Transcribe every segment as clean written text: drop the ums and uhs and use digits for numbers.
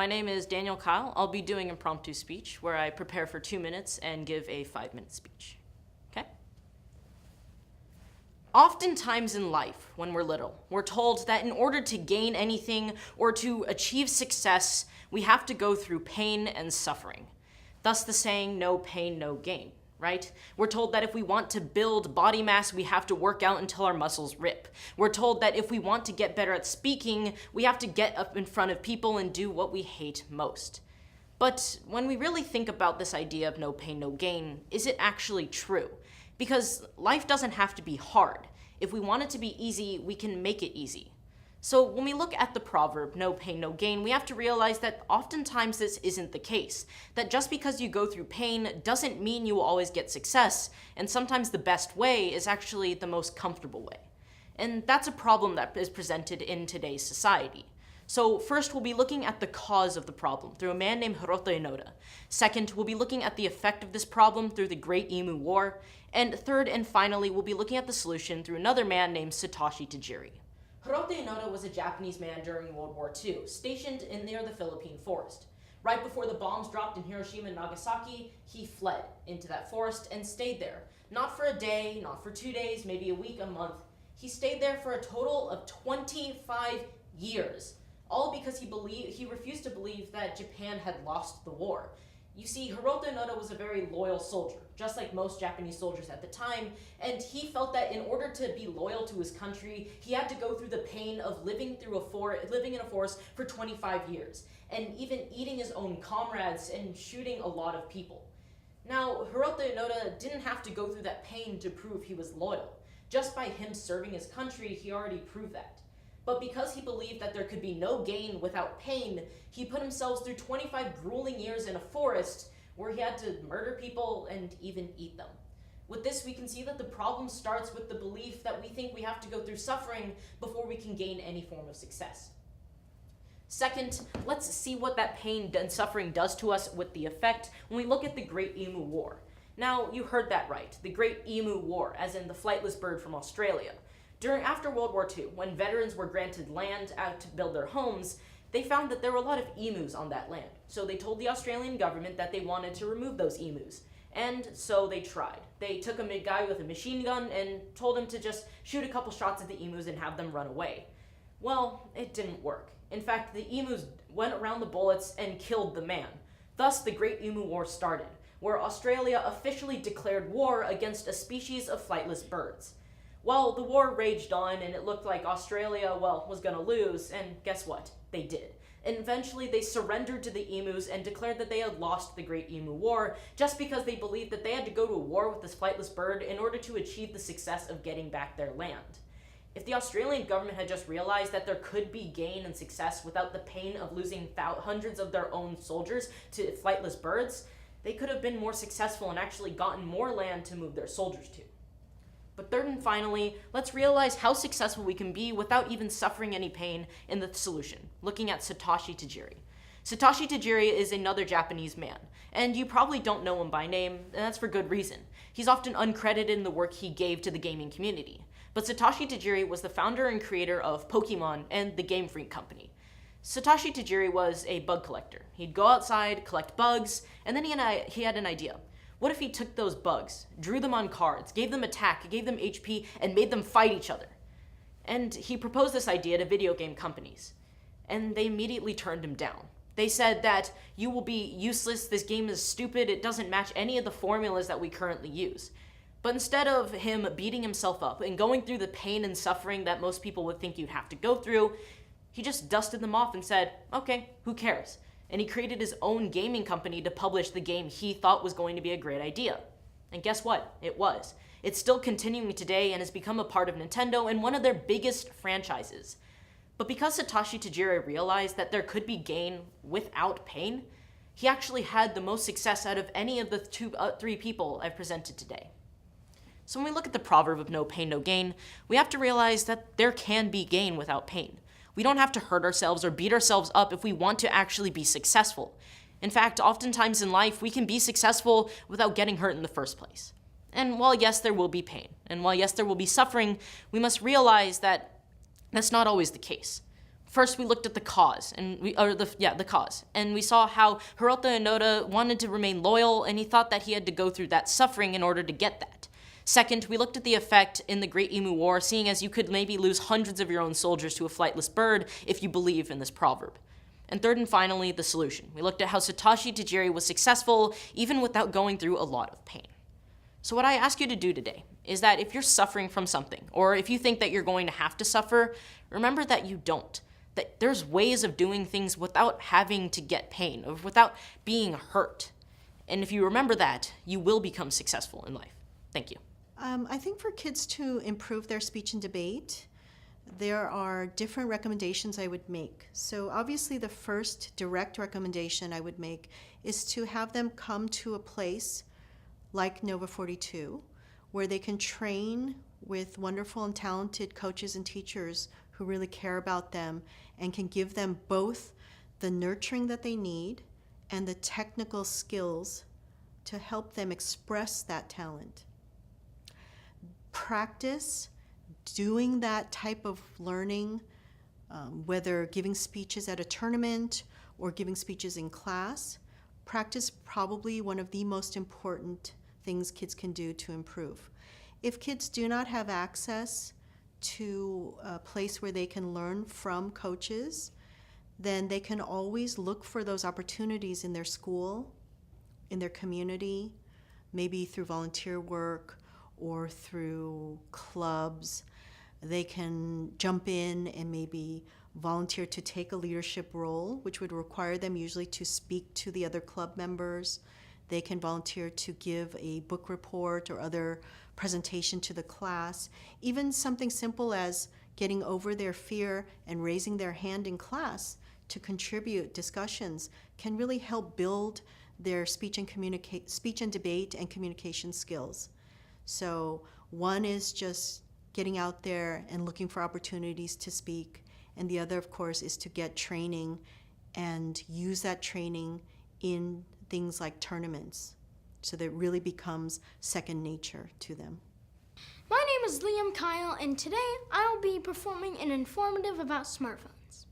My name is Daniel Kyle. I'll be doing impromptu speech where I prepare for 2 minutes and give a 5-minute speech. Okay? Oftentimes in life, when we're little, we're told that in order to gain anything or to achieve success, we have to go through pain and suffering. Thus the saying, no pain, no gain. Right? We're told that if we want to build body mass, we have to work out until our muscles rip. We're told that if we want to get better at speaking, we have to get up in front of people and do what we hate most. But when we really think about this idea of no pain, no gain, is it actually true? Because life doesn't have to be hard. If we want it to be easy, we can make it easy. So when we look at the proverb, no pain, no gain, we have to realize that oftentimes this isn't the case. That just because you go through pain doesn't mean you will always get success, and sometimes the best way is actually the most comfortable way. And that's a problem that is presented in today's society. So first, we'll be looking at the cause of the problem through a man named Hiroto Inoda. Second, we'll be looking at the effect of this problem through the Great Emu War. And third and finally, we'll be looking at the solution through another man named Satoshi Tajiri. Hiroto Inoda was a Japanese man during World War II, stationed near the Philippine forest. Right before the bombs dropped in Hiroshima and Nagasaki, he fled into that forest and stayed there. Not for a day, not for 2 days, maybe a week, a month. He stayed there for a total of 25 years, all because he refused to believe that Japan had lost the war. You see, Hiroto Inoda was a very loyal soldier, just like most Japanese soldiers at the time, and he felt that in order to be loyal to his country, he had to go through the pain of living in a forest for 25 years, and even eating his own comrades and shooting a lot of people. Now, Hiroto Inoda didn't have to go through that pain to prove he was loyal. Just by him serving his country, he already proved that. But because he believed that there could be no gain without pain, he put himself through 25 grueling years in a forest where he had to murder people and even eat them. With this, we can see that the problem starts with the belief that we think we have to go through suffering before we can gain any form of success. Second, let's see what that pain and suffering does to us with the effect when we look at the Great Emu War. Now, you heard that right, the Great Emu War, as in the flightless bird from Australia. After World War II, when veterans were granted land out to build their homes, they found that there were a lot of emus on that land. So they told the Australian government that they wanted to remove those emus. And so they tried. They took a guy with a machine gun and told him to just shoot a couple shots at the emus and have them run away. Well, it didn't work. In fact, the emus went around the bullets and killed the man. Thus, the Great Emu War started, where Australia officially declared war against a species of flightless birds. Well, the war raged on, and it looked like Australia, was going to lose, and guess what? They did. And eventually, they surrendered to the emus and declared that they had lost the Great Emu War, just because they believed that they had to go to a war with this flightless bird in order to achieve the success of getting back their land. If the Australian government had just realized that there could be gain and success without the pain of losing hundreds of their own soldiers to flightless birds, they could have been more successful and actually gotten more land to move their soldiers to. But third and finally, let's realize how successful we can be without even suffering any pain in the solution, looking at Satoshi Tajiri. Satoshi Tajiri is another Japanese man, and you probably don't know him by name, and that's for good reason. He's often uncredited in the work he gave to the gaming community. But Satoshi Tajiri was the founder and creator of Pokemon and the Game Freak company. Satoshi Tajiri was a bug collector. He'd go outside, collect bugs, and then he had an idea. What if he took those bugs, drew them on cards, gave them attack, gave them HP, and made them fight each other? And he proposed this idea to video game companies, and they immediately turned him down. They said that you will be useless, this game is stupid, it doesn't match any of the formulas that we currently use. But instead of him beating himself up and going through the pain and suffering that most people would think you'd have to go through, he just dusted them off and said, okay, who cares? And he created his own gaming company to publish the game he thought was going to be a great idea. And guess what? It was. It's still continuing today and has become a part of Nintendo and one of their biggest franchises. But because Satoshi Tajiri realized that there could be gain without pain, he actually had the most success out of any of the three people I've presented today. So when we look at the proverb of no pain, no gain, we have to realize that there can be gain without pain. We don't have to hurt ourselves or beat ourselves up if we want to actually be successful. In fact, oftentimes in life, we can be successful without getting hurt in the first place. And while yes, there will be pain, and while yes, there will be suffering, we must realize that that's not always the case. First, we looked at the cause, the cause, and we saw how Hirota Inoda wanted to remain loyal, and he thought that he had to go through that suffering in order to get that. Second, we looked at the effect in the Great Emu War, seeing as you could maybe lose hundreds of your own soldiers to a flightless bird if you believe in this proverb. And third and finally, the solution. We looked at how Satoshi Tajiri was successful even without going through a lot of pain. So what I ask you to do today is that if you're suffering from something, or if you think that you're going to have to suffer, remember that you don't. That there's ways of doing things without having to get pain, or without being hurt. And if you remember that, you will become successful in life. Thank you. I think for kids to improve their speech and debate, there are different recommendations I would make. So obviously the first direct recommendation I would make is to have them come to a place like Nova 42, where they can train with wonderful and talented coaches and teachers who really care about them and can give them both the nurturing that they need and the technical skills to help them express that talent. Practice doing that type of learning, whether giving speeches at a tournament or giving speeches in class. Practice probably one of the most important things kids can do to improve. If kids do not have access to a place where they can learn from coaches, then they can always look for those opportunities in their school, in their community, maybe through volunteer work or through clubs. They can jump in and maybe volunteer to take a leadership role, which would require them usually to speak to the other club members. They can volunteer to give a book report or other presentation to the class. Even something simple as getting over their fear and raising their hand in class to contribute discussions can really help build their speech and debate and communication skills. So one is just getting out there and looking for opportunities to speak, and the other, of course, is to get training and use that training in things like tournaments so that it really becomes second nature to them. My name is Liam Kyle, and today I'll be performing an informative about smartphones.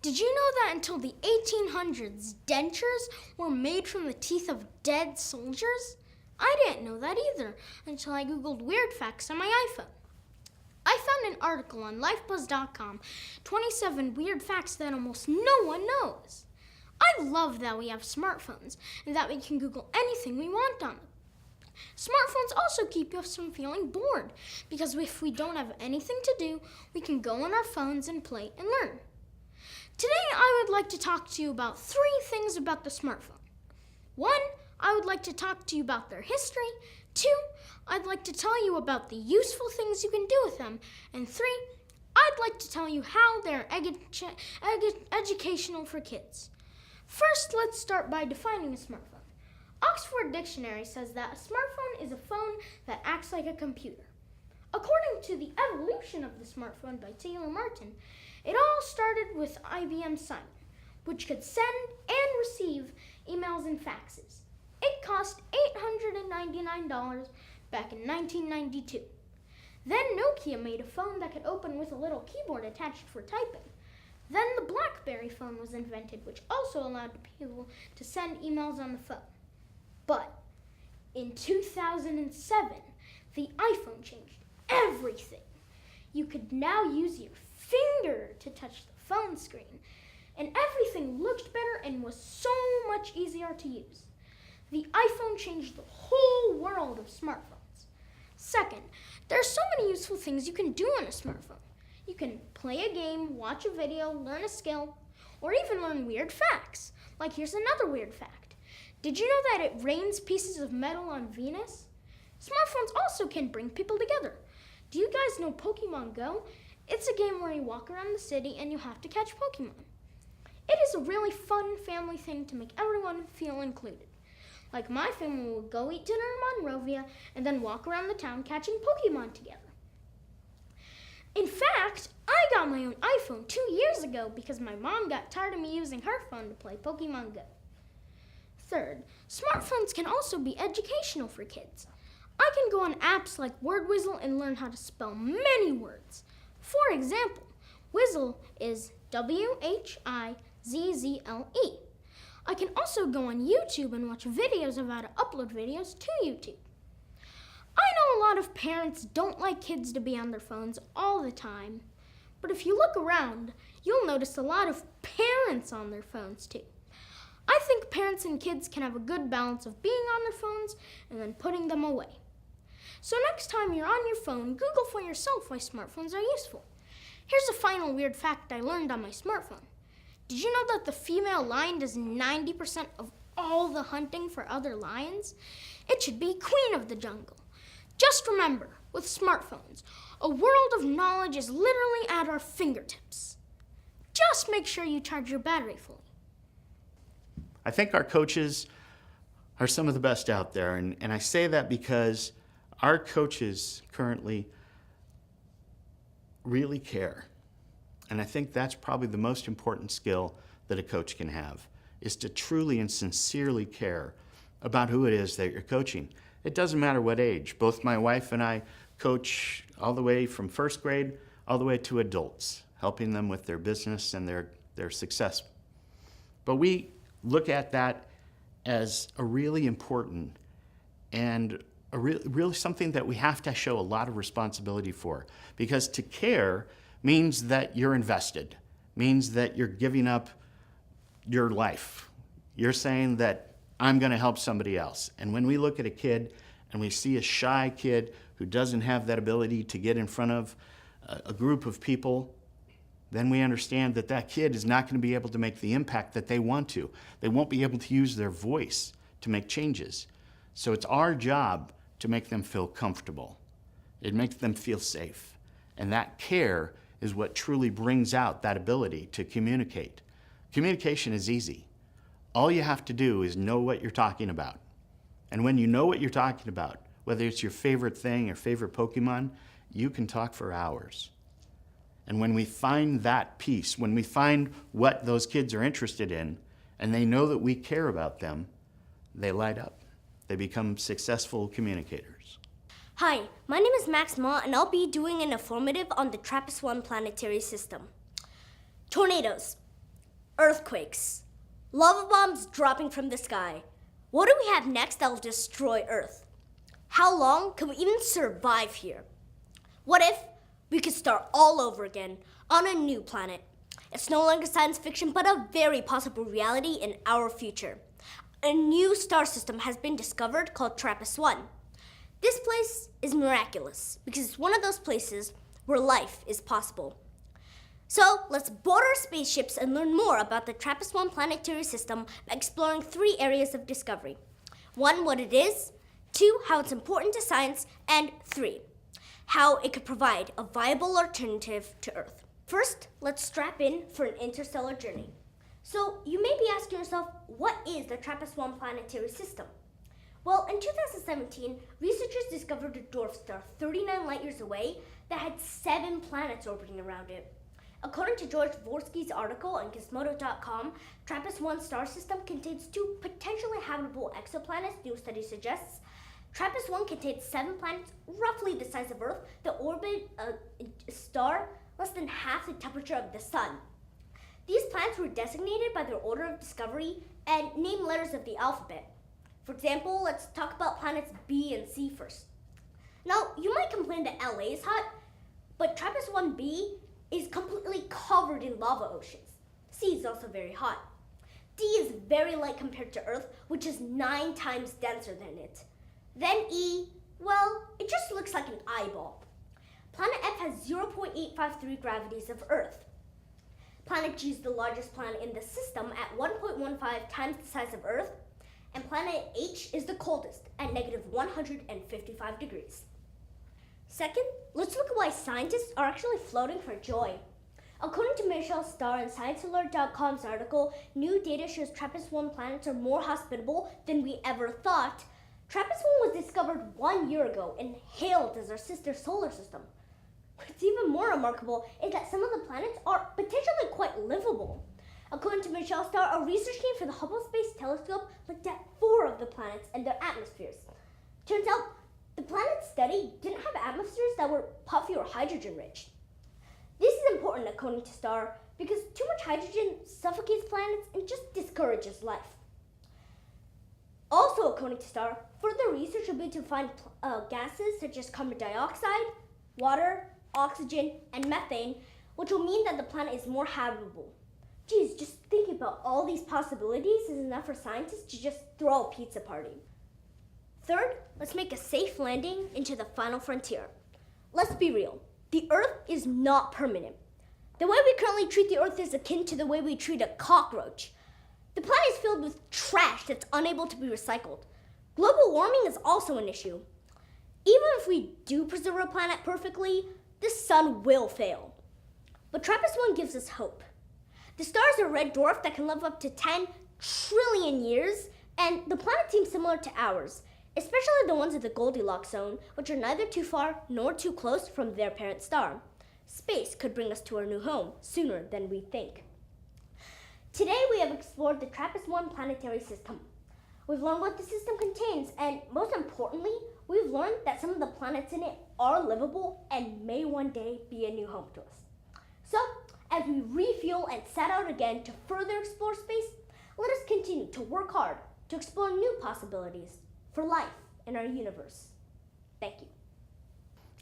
Did you know that until the 1800s, dentures were made from the teeth of dead soldiers? I didn't know that either until I Googled weird facts on my iPhone. I found an article on lifebuzz.com, 27 weird facts that almost no one knows. I love that we have smartphones and that we can Google anything we want on them. Smartphones also keep us from feeling bored because if we don't have anything to do, we can go on our phones and play and learn. Today, I would like to talk to you about 3 things about the smartphone. 1, I would like to talk to you about their history. 2, I'd like to tell you about the useful things you can do with them. And 3, I'd like to tell you how they're educational for kids. First, let's start by defining a smartphone. Oxford Dictionary says that a smartphone is a phone that acts like a computer. According to The Evolution of the Smartphone by Taylor Martin, it all started with IBM Simon, which could send and receive emails and faxes. It cost $899 back in 1992. Then Nokia made a phone that could open with a little keyboard attached for typing. Then the BlackBerry phone was invented, which also allowed people to send emails on the phone. But in 2007, the iPhone changed everything. You could now use your finger to touch the phone screen, and everything looked better and was so much easier to use. The iPhone changed the whole world of smartphones. Second, there are so many useful things you can do on a smartphone. You can play a game, watch a video, learn a skill, or even learn weird facts. Like here's another weird fact. Did you know that it rains pieces of metal on Venus? Smartphones also can bring people together. Do you guys know Pokemon Go? It's a game where you walk around the city and you have to catch Pokemon. It is a really fun family thing to make everyone feel included. Like my family would go eat dinner in Monrovia and then walk around the town catching Pokemon together. In fact, I got my own iPhone 2 years ago because my mom got tired of me using her phone to play Pokemon Go. Third, smartphones can also be educational for kids. I can go on apps like WordWizzle and learn how to spell many words. For example, Whizzle is WHIZZLE. I can also go on YouTube and watch videos of how to upload videos to YouTube. I know a lot of parents don't like kids to be on their phones all the time, but if you look around, you'll notice a lot of parents on their phones too. I think parents and kids can have a good balance of being on their phones and then putting them away. So next time you're on your phone, Google for yourself why smartphones are useful. Here's a final weird fact I learned on my smartphone. Did you know that the female lion does 90% of all the hunting for other lions? It should be queen of the jungle. Just remember, with smartphones, a world of knowledge is literally at our fingertips. Just make sure you charge your battery fully. I think our coaches are some of the best out there, and I say that because our coaches currently really care. And I think that's probably the most important skill that a coach can have, is to truly and sincerely care about who it is that you're coaching. It doesn't matter what age. Both my wife and I coach all the way from first grade all the way to adults, helping them with their business and their success. But we look at that as a really important and really something that we have to show a lot of responsibility for, because to care means that you're invested, means that you're giving up your life. You're saying that I'm going to help somebody else. And when we look at a kid and we see a shy kid who doesn't have that ability to get in front of a group of people, then we understand that that kid is not going to be able to make the impact that they want to. They won't be able to use their voice to make changes. So it's our job to make them feel comfortable. It makes them feel safe. And that care is what truly brings out that ability to communicate. Communication is easy. All you have to do is know what you're talking about. And when you know what you're talking about, whether it's your favorite thing or favorite Pokemon, you can talk for hours. And when we find that piece, when we find what those kids are interested in, and they know that we care about them, they light up. They become successful communicators. Hi, my name is Max Ma, and I'll be doing an informative on the TRAPPIST-1 planetary system. Tornadoes, earthquakes, lava bombs dropping from the sky. What do we have next that'll destroy Earth? How long can we even survive here? What if we could start all over again on a new planet? It's no longer science fiction, but a very possible reality in our future. A new star system has been discovered called TRAPPIST-1. This place is miraculous because it's one of those places where life is possible. So let's board our spaceships and learn more about the TRAPPIST-1 planetary system by exploring 3 areas of discovery. 1, what it is. 2, how it's important to science. And 3, how it could provide a viable alternative to Earth. First, let's strap in for an interstellar journey. So you may be asking yourself, what is the TRAPPIST-1 planetary system? Well, in 2017, researchers discovered a dwarf star 39 light years away that had 7 planets orbiting around it. According to George Dvorsky's article on Gizmodo.com, TRAPPIST-1 star system contains 2 potentially habitable exoplanets, new study suggests. TRAPPIST-1 contains 7 planets roughly the size of Earth that orbit a star less than half the temperature of the sun. These planets were designated by their order of discovery and named letters of the alphabet. For example, let's talk about planets B and C first. Now, you might complain that LA is hot, but TRAPPIST-1b is completely covered in lava oceans. C is also very hot. D is very light compared to Earth, which is 9 times denser than it. Then E, well, it just looks like an eyeball. Planet F has 0.853 gravities of Earth. Planet G is the largest planet in the system at 1.15 times the size of Earth, and planet H is the coldest at -155 degrees. Second, let's look at why scientists are actually floating for joy. According to Michelle Starr in ScienceAlert.com's article, new data shows TRAPPIST-1 planets are more hospitable than we ever thought. TRAPPIST-1 was discovered 1 year ago and hailed as our sister solar system. What's even more remarkable is that some of the planets are potentially quite livable. According to Michelle Starr, a research team for the Hubble Space Telescope looked at 4 of the planets and their atmospheres. Turns out, the planets studied didn't have atmospheres that were puffy or hydrogen-rich. This is important, according to Starr, because too much hydrogen suffocates planets and just discourages life. Also, according to Starr, further research will be to find gases such as carbon dioxide, water, oxygen, and methane, which will mean that the planet is more habitable. Geez, just thinking about all these possibilities is enough for scientists to just throw a pizza party. Third, let's make a safe landing into the final frontier. Let's be real. The Earth is not permanent. The way we currently treat the Earth is akin to the way we treat a cockroach. The planet is filled with trash that's unable to be recycled. Global warming is also an issue. Even if we do preserve our planet perfectly, the sun will fail. But TRAPPIST-1 gives us hope. The star is a red dwarf that can live up to 10 trillion years, and the planet seems similar to ours, especially the ones in the Goldilocks zone, which are neither too far nor too close from their parent star. Space could bring us to our new home sooner than we think. Today we have explored the TRAPPIST-1 planetary system. We've learned what the system contains, and most importantly, we've learned that some of the planets in it are livable and may one day be a new home to us. So, as we refuel and set out again to further explore space, let us continue to work hard to explore new possibilities for life in our universe. Thank you.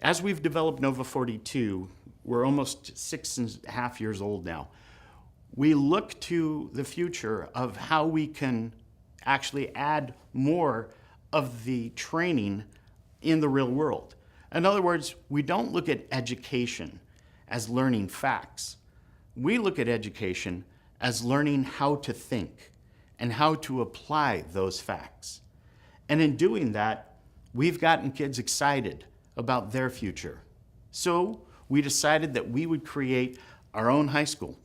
As we've developed Nova 42, we're almost 6.5 years old now. We look to the future of how we can actually add more of the training in the real world. In other words, we don't look at education as learning facts. We look at education as learning how to think and how to apply those facts. And in doing that, we've gotten kids excited about their future. So we decided that we would create our own high school.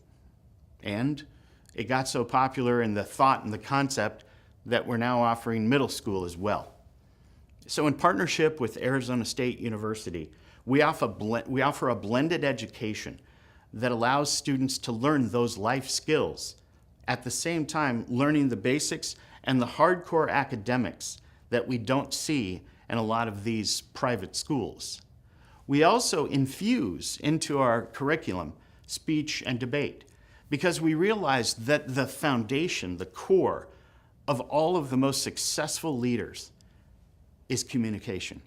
And it got so popular in the thought and the concept that we're now offering middle school as well. So in partnership with Arizona State University, we offer a blended education that allows students to learn those life skills, at the same time learning the basics and the hardcore academics that we don't see in a lot of these private schools. We also infuse into our curriculum speech and debate, because we realize that the foundation, the core of all of the most successful leaders is communication,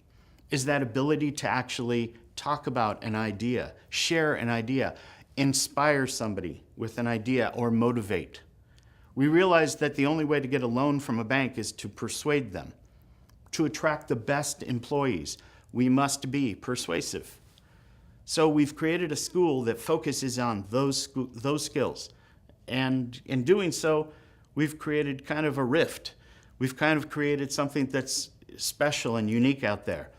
is that ability to actually talk about an idea, share an idea, inspire somebody with an idea, or motivate. We realize that the only way to get a loan from a bank is to persuade them. To attract the best employees, we must be persuasive. So we've created a school that focuses on those skills. And in doing so, we've created kind of a rift. We've kind of created something that's special and unique out there.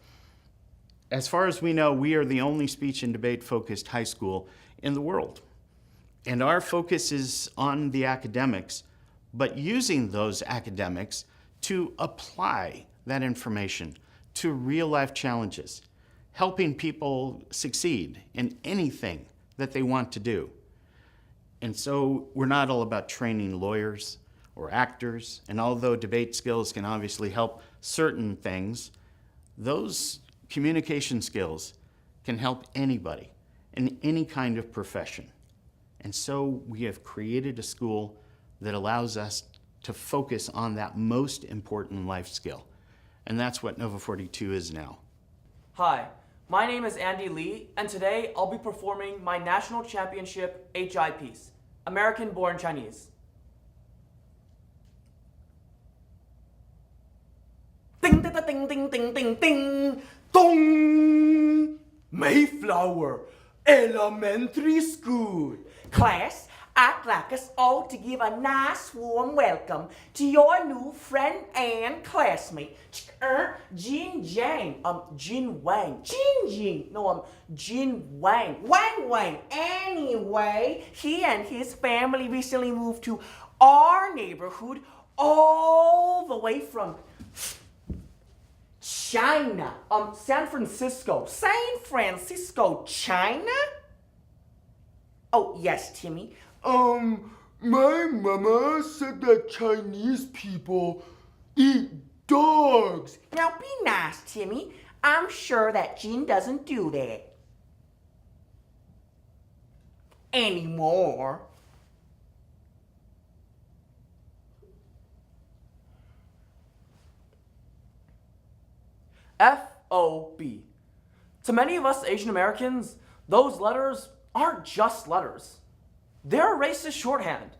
As far as we know, we are the only speech and debate focused high school in the world. And our focus is on the academics, but using those academics to apply that information to real life challenges, helping people succeed in anything that they want to do. And so we're not all about training lawyers or actors, and although debate skills can obviously help certain things, those communication skills can help anybody in any kind of profession. And so we have created a school that allows us to focus on that most important life skill. And that's what Nova 42 is now. Hi, my name is Andy Lee, and today I'll be performing my National Championship HI piece, American Born Chinese. Ding ding ding ding ding ding ding dong! Mayflower Elementary School. Class, I'd like us all to give a nice warm welcome to your new friend and classmate, Jin Wang. Jin Wang. Anyway, he and his family recently moved to our neighborhood all the way from China. San Francisco, China? Oh, yes, Timmy. My mama said that Chinese people eat dogs. Now be nice, Timmy. I'm sure that Jin doesn't do that. anymore. F-O-B. To many of us Asian Americans, those letters aren't just letters. They're racist shorthand.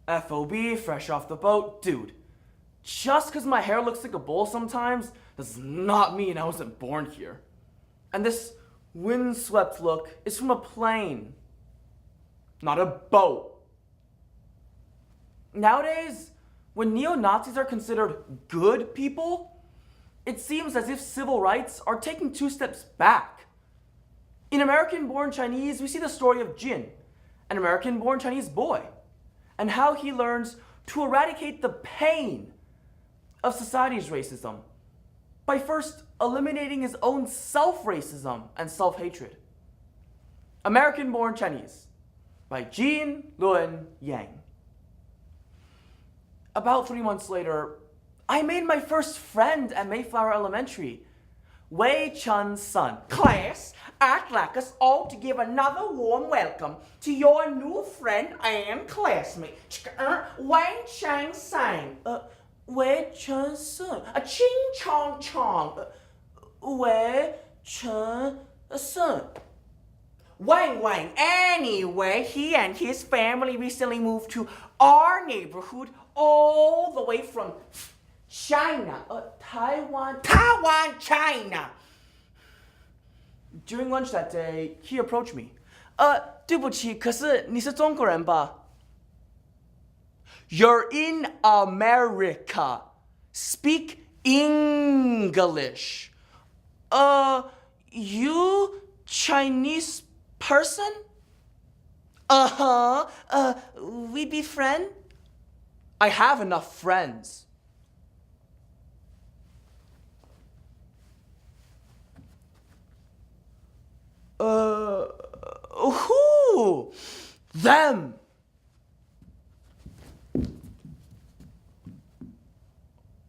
F-O-B, fresh off the boat, dude. Just because my hair looks like a bowl sometimes does not mean I wasn't born here. And this windswept look is from a plane, not a boat. Nowadays, when neo-Nazis are considered good people, it seems as if civil rights are taking 2 steps back. In American-born Chinese, we see the story of Jin, an American-born Chinese boy, and how he learns to eradicate the pain of society's racism by first eliminating his own self-racism and self-hatred. American-born Chinese by Jin Lun Yang. About 3 months later, I made my first friend at Mayflower Elementary, Wei Chun's son. Class, I'd like us all to give another warm welcome to your new friend and classmate, Wei Chang Sang. Wei Chun's son. Ching Chong Chong. Wei Chun's son. Wang. Anyway, he and his family recently moved to our neighborhood all the way from China, Taiwan, China. During lunch that day, he approached me. 对不起，可是你是中国人吧？ You're in America. Speak English. You Chinese person? We be friend? I have enough friends. Who? Them.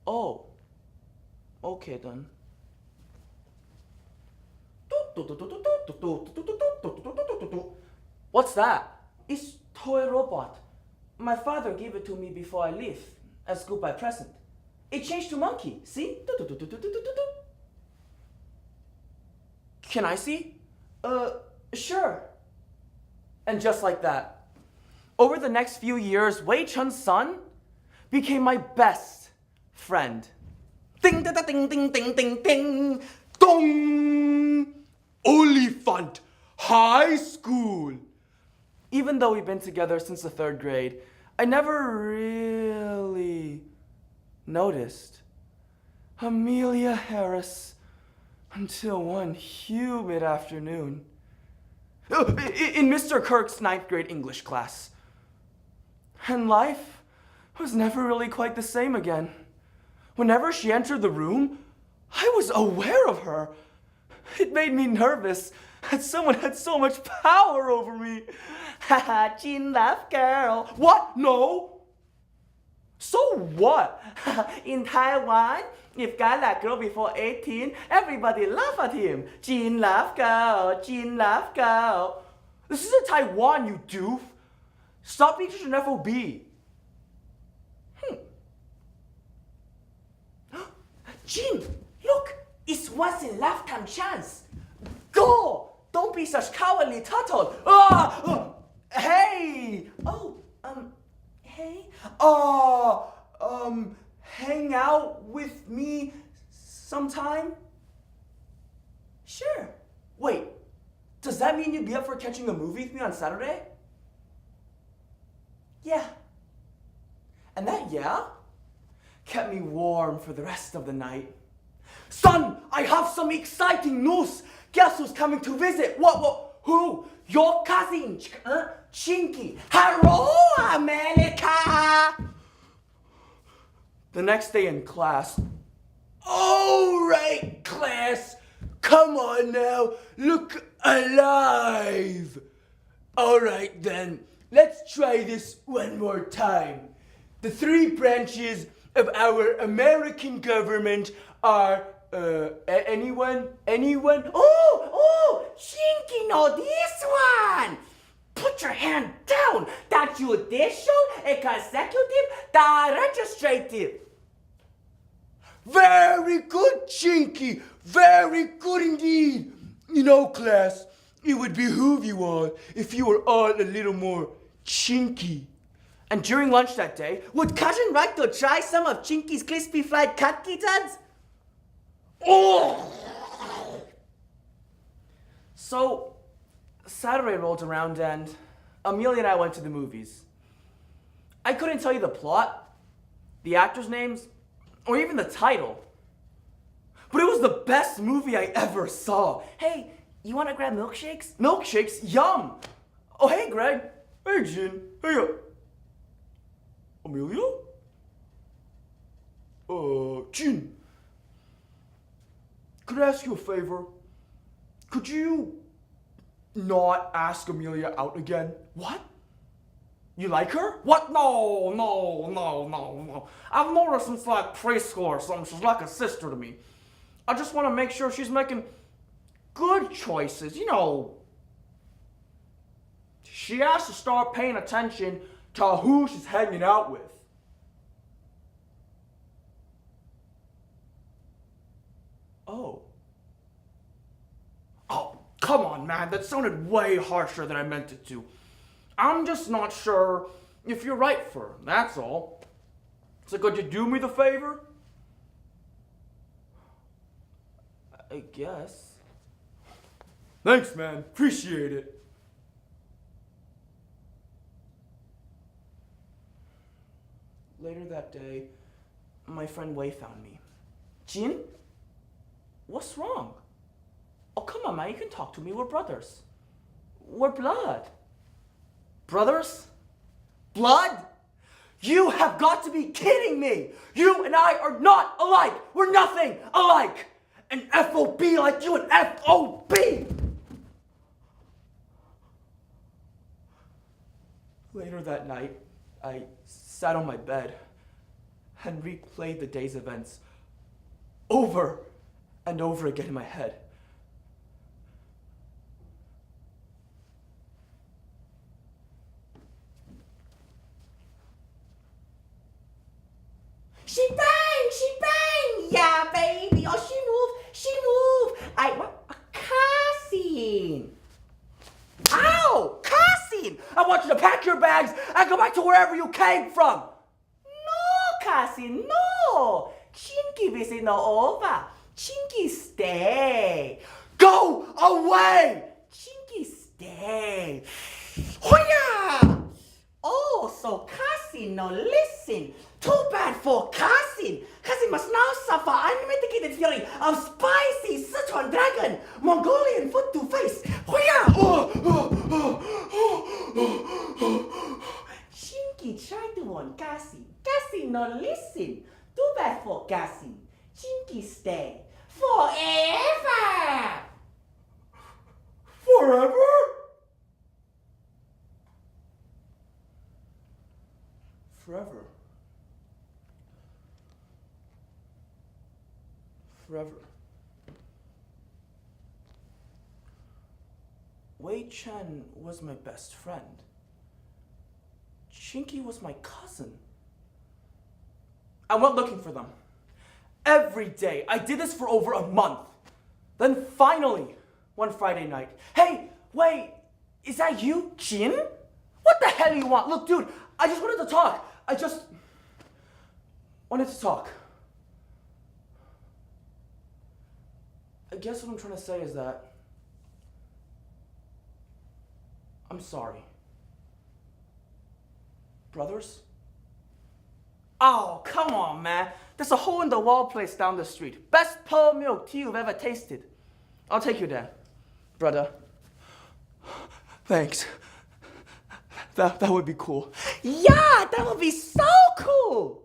Oh. Okay then. What's that? It's toy robot. My father gave it to me before I leave as goodbye present. It changed to monkey. See? Can I see? Sure. And just like that, over the next few years, Wei Chun's son became my best friend. Ding, da, da, ding, ding, ding, ding, ding. Dong! Oliphant High School. Even though we've been together since the 3rd grade, I never really noticed Amelia Harris until one humid afternoon in Mr. Kirk's 9th grade English class. And life was never really quite the same again. Whenever she entered the room, I was aware of her. It made me nervous that someone had so much power over me. Haha, Jean laugh girl. What? No. So what? In Taiwan, if guy like girl before 18, everybody laugh at him. Jean laugh girl, Jean laugh girl. This isn't Taiwan, you doof. Stop being such an FOB. Jin, look, it's once in a lifetime chance. Go! Don't be such cowardly turtle. Hey! Hey? Hang out with me sometime? Sure. Wait, does that mean you'd be up for catching a movie with me on Saturday? Yeah. And that yeah kept me warm for the rest of the night. Son, I have some exciting news. Guess who's coming to visit? What? Who? Your cousin, Chinky. Hello, America! The next day in class. All right, class. Come on now. Look alive. All right, then. Let's try this one more time. The 3 branches of our American government are, anyone? Oh, Chinky know this one! Put your hand down. The judicial, executive, the legislative. Very good, Chinky. Very good indeed. You know, class, it would behoove you all if you were all a little more chinky. And during lunch that day, would Cousin like to try some of Chinky's crispy fried cookie duds? Oh! So, Saturday rolled around and Amelia and I went to the movies. I couldn't tell you the plot, the actors' names, or even the title. But it was the best movie I ever saw. Hey, you want to grab milkshakes? Milkshakes? Yum! Oh, hey, Greg. Hey, Jin. Hey, Amelia? Jin. Could I ask you a favor? Could you not ask Amelia out again? What? You like her? What? No. I've known her since like preschool or something. She's like a sister to me. I just want to make sure she's making good choices. You know, she has to start paying attention to who she's hanging out with. Oh, come on, man. That sounded way harsher than I meant it to. I'm just not sure if you're right for her, that's all. So could you do me the favor? I guess. Thanks, man. Appreciate it. Later that day, my friend Wei found me. Jin? What's wrong? Oh, come on, man. You can talk to me. We're brothers. We're blood. Brothers? Blood? You have got to be kidding me! You and I are not alike! We're nothing alike! An FOB like you, an FOB! Later that night, I sat on my bed and replayed the day's events over and over again in my head. She bang, yeah, baby. Oh, she moved. What? Cassie. Ow, Cassie. I want you to pack your bags and go back to wherever you came from. No, Cassie, no. Chinky visit no over. Chinky stay. Go away. Chinky stay. Hoya. Oh, so Cassie no listen. Too bad for Cassie. Cassie must now suffer unmitigated fury of spicy Sichuan dragon, Mongolian foot to face. Hoya! Chinky tried to warn Cassie. Cassie no listen. Too bad for Cassie. Chinky stay forever. Forever? Forever. Forever. Wei Chen was my best friend. Chinky was my cousin. I went looking for them. Every day. I did this for over a month. Then finally, one Friday night. Hey, Wei, is that you, Jin? What the hell do you want? Look, dude, I just wanted to talk. I just wanted to talk. I guess what I'm trying to say is that I'm sorry. Brothers? Oh, come on, man. There's a hole-in-the-wall place down the street. Best pearl milk tea you've ever tasted. I'll take you there, brother. Thanks. That would be cool. Yeah, that would be so cool.